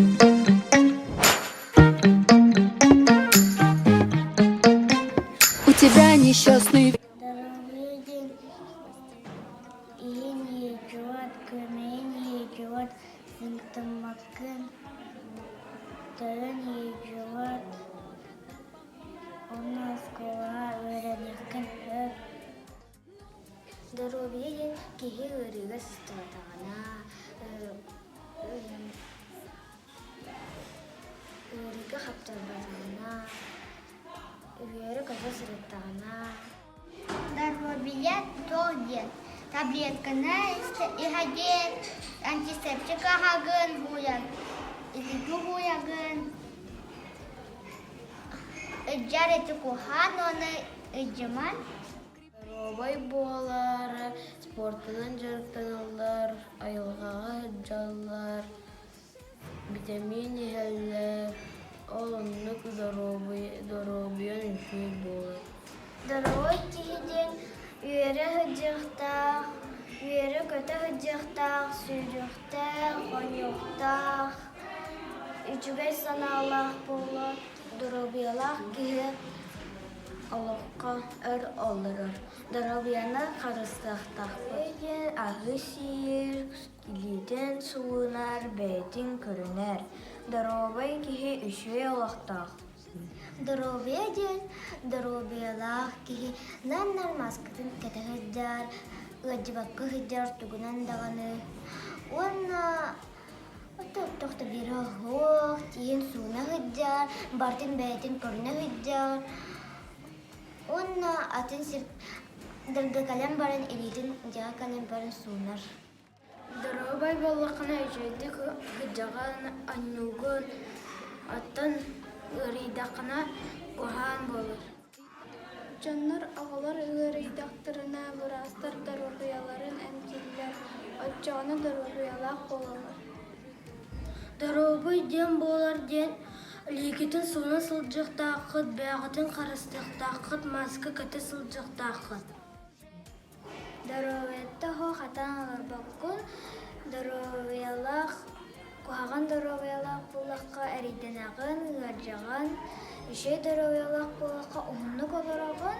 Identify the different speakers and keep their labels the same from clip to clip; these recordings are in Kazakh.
Speaker 1: У тебя несчастный
Speaker 2: Здоровый день. Иен егет, көмейін егет, сыңтымақын, түрін егет, оны скола өрәнекін өп. Здоровый день. Кеге өрігі сыстығатағына, өрігі қаптарбатағына, үйері көзі сұрыттағына. Здоровье толден. Таблетканы ихагет, антисептик ахагын хуяг, илиги хуягын. Ыджар эти кухан, оны ыджыман. Здоровый болары, спортынан жарықтаналар, айылғаға жаллар, витамин ехеллер, олынлық здоровьен үші болар. Здоровый киһиден үйері хыджықтақ, үйері көті хыджықтақ, сүйріктақ, қонюқтақ, үчігей саналақ болар, здоровьялақ киһи олыққа өр олырыр. Здоровьяны қарыстақтақ бейден ағы сиір, килиден суынар, бәйтін көрінер. Здоровый киһи үші олықтақ. Здоровье ден, здоровьялах киһи наннар маскатын кете хыджар, ыджыбакка хыджар тугунан даганы. Онна тохта бири охлох, тиен суна хыджар, бартын бәйтин көрүнө хыджар. Онна атын сир дырга калем барын илитин жага калем барын сунар. Здоровый боллакына үчөйдү хыджаган аннугун аттан ырыйдақына кохан болыр. Жаннар ағалар ырыйдақтырына бұрастар дорогияларын әмкелер, отчағаны дорогиялақ болалар. Дорогой ден болар ден, легетін суны сылжықтақыт, бәғытын қарыстықтақыт, маска көті сылжықтақыт. Дорогетті хоқатан алар баққын, дорогиялақ Куһаган дороговиялақ булаққа әриденағын, ғаржаған, үшей дороговиялақ булаққа ұғынық оларағын,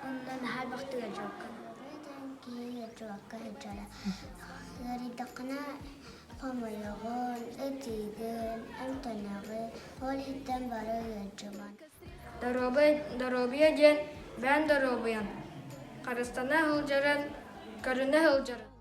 Speaker 2: ондан әр бақты ғаржақын. Дороговиялақ кейін ғаржаққа ғаржала. Ғаридақына қамайығын, өтейгін, әмтанағын, ол хиттен бары ғаржаман. Доробия ден, бән доробиян. Қарыстана ғылжаран, көріне ғылжаран.